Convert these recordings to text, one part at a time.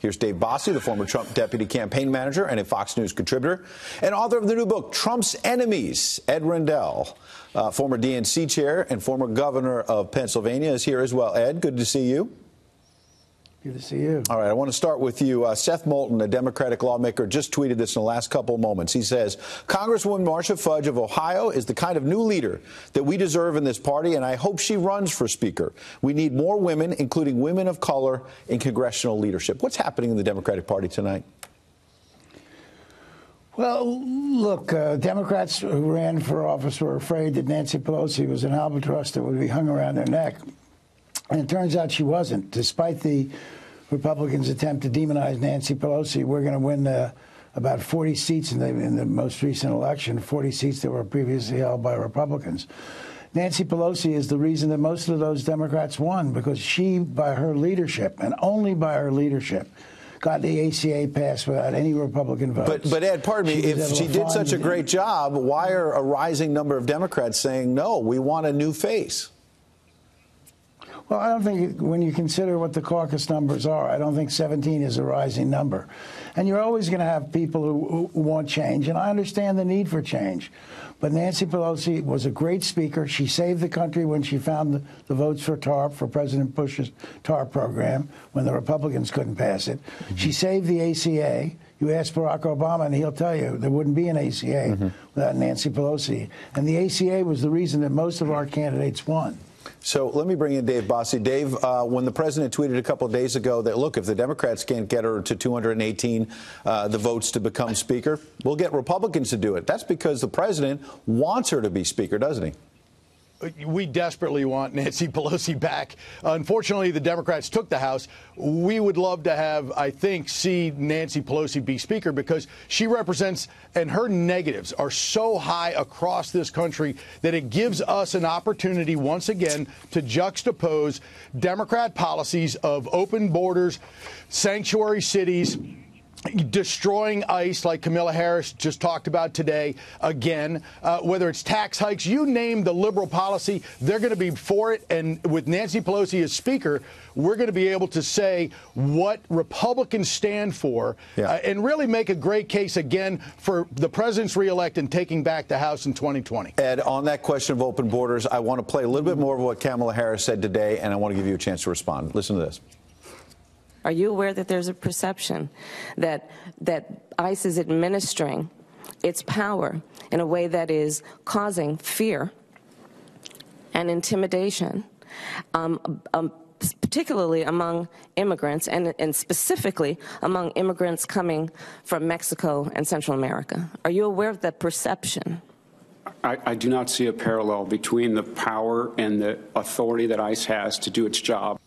Here's Dave Bossie, the former Trump deputy campaign manager and a Fox News contributor, and author of the new book, Trump's Enemies. Ed Rendell, former DNC chair and former governor of Pennsylvania, is here as well. Ed, good to see you. Good to see you. All right, I want to start with you. Seth Moulton, a Democratic lawmaker, just tweeted this in the last couple of moments. He says, Congresswoman Marcia Fudge of Ohio is the kind of new leader that we deserve in this party, and I hope she runs for Speaker. We need more women, including women of color, in congressional leadership. What's happening in the Democratic Party tonight? Well, look, Democrats who ran for office were afraid that Nancy Pelosi was an albatross that would be hung around their neck. And it turns out she wasn't. Despite the Republicans' attempt to demonize Nancy Pelosi, we're going to win about 40 seats in the most recent election, 40 seats that were previously held by Republicans. Nancy Pelosi is the reason that most of those Democrats won, because she, by her leadership, and only by her leadership, got the ACA passed without any Republican votes. But Ed, pardon me, if she did such a great job, why are a rising number of Democrats saying, no, we want a new face? Well, I don't think, when you consider what the caucus numbers are, I don't think 17 is a rising number. And you're always going to have people who want change, and I understand the need for change. But Nancy Pelosi was a great speaker. She saved the country when she found the votes for TARP, for President Bush's TARP program, when the Republicans couldn't pass it. Mm-hmm. She saved the ACA. You ask Barack Obama, and he'll tell you there wouldn't be an ACA without Nancy Pelosi. And the ACA was the reason that most of our candidates won. So let me bring in Dave Bossie. Dave, when the president tweeted a couple of days ago that, look, if the Democrats can't get her to 218 the votes to become Speaker, we'll get Republicans to do it. That's because the president wants her to be Speaker, doesn't he? We desperately want Nancy Pelosi back. Unfortunately, the Democrats took the House. We would love to have, I think, see Nancy Pelosi be Speaker, because she represents, and her negatives are so high across this country that it gives us an opportunity once again to juxtapose Democrat policies of open borders, sanctuary cities, destroying ICE, like Kamala Harris just talked about today, again, whether it's tax hikes, you name the liberal policy, they're going to be for it. And with Nancy Pelosi as Speaker, we're going to be able to say what Republicans stand for and really make a great case again for the president's reelect and taking back the House in 2020. Ed, on that question of open borders, I want to play a little bit more of what Kamala Harris said today, and I want to give you a chance to respond. Listen to this. Are you aware that there's a perception that ICE is administering its power in a way that is causing fear and intimidation, particularly among immigrants and specifically among immigrants coming from Mexico and Central America? Are you aware of that perception? I do not see a parallel between the power and the authority that ICE has to do its job.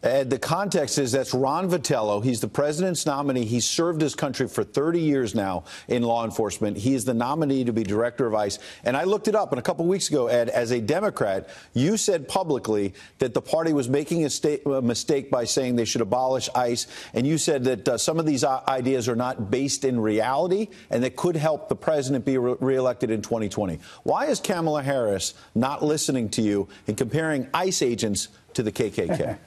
Ed, the context is that's Ron Vitello. He's the president's nominee. He's served his country for 30 years now in law enforcement. He is the nominee to be director of ICE. And I looked it up, and a couple of weeks ago, Ed, as a Democrat, you said publicly that the party was making a mistake by saying they should abolish ICE. And you said that some of these ideas are not based in reality and that could help the president be reelected in 2020. Why is Kamala Harris not listening to you and comparing ICE agents to the KKK?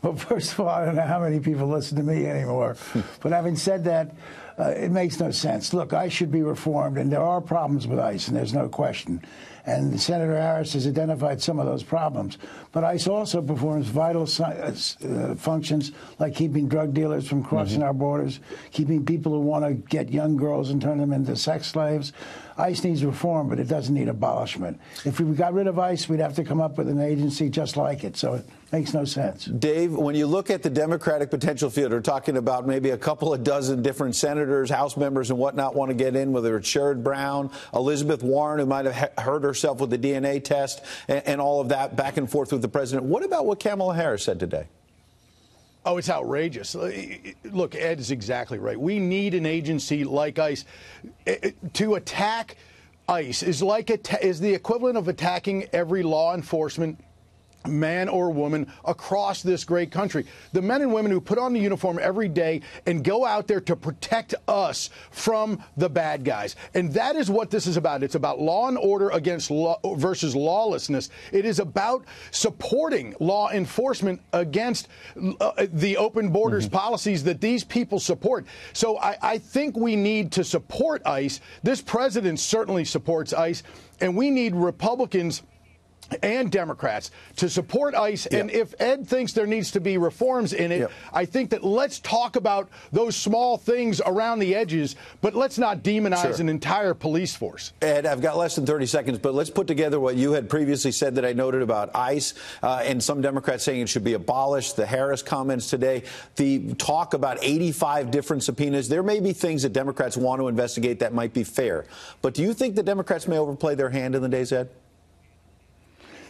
Well, first of all, I don't know how many people listen to me anymore. But having said that, it makes no sense. Look, ICE should be reformed, and there are problems with ICE, and there's no question. And Senator Harris has identified some of those problems. But ICE also performs vital functions like keeping drug dealers from crossing our borders, keeping people who want to get young girls and turn them into sex slaves. ICE needs reform, but it doesn't need abolishment. If we got rid of ICE, we'd have to come up with an agency just like it. So it makes no sense. Dave, when you look at the Democratic potential field, we're talking about maybe a couple of dozen different senators, House members and whatnot want to get in, whether it's Sherrod Brown, Elizabeth Warren, who might have hurt herself with the DNA test, and all of that back and forth with the president. What about what Kamala Harris said today? Oh, it's outrageous. Look, Ed is exactly right. We need an agency like ICE. To attack ICE is the equivalent of attacking every law enforcement man or woman across this great country. The men and women who put on the uniform every day and go out there to protect us from the bad guys. And that is what this is about. It's about law and order versus lawlessness. It is about supporting law enforcement against the open borders policies that these people support. So I think we need to support ICE. This president certainly supports ICE, and we need Republicans and Democrats to support ICE. And if Ed thinks there needs to be reforms in it, I think that let's talk about those small things around the edges, but let's not demonize an entire police force. Ed, I've got less than 30 seconds, but let's put together what you had previously said that I noted about ICE and some Democrats saying it should be abolished, the Harris comments today, the talk about 85 different subpoenas. There may be things that Democrats want to investigate that might be fair. But do you think the Democrats may overplay their hand in the days ahead?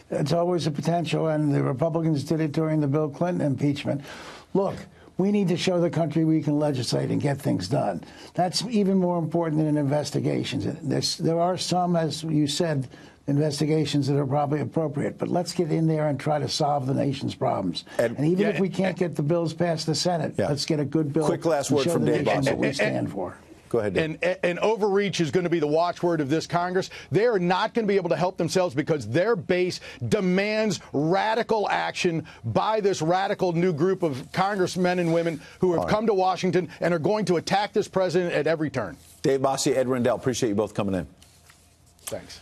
It's always a potential, and the Republicans did it during the Bill Clinton impeachment. Look, we need to show the country we can legislate and get things done. That's even more important than investigations. There are some, as you said, investigations that are probably appropriate, but let's get in there and try to solve the nation's problems. And even if we can't get the bills past the Senate, let's get a good bill. Quick last word from Dave Bossie. What we stand for. Go ahead, Dave. And overreach is going to be the watchword of this Congress. They are not going to be able to help themselves because their base demands radical action by this radical new group of congressmen and women who have come to Washington and are going to attack this president at every turn. Dave Bossie, Ed Rendell, appreciate you both coming in. Thanks.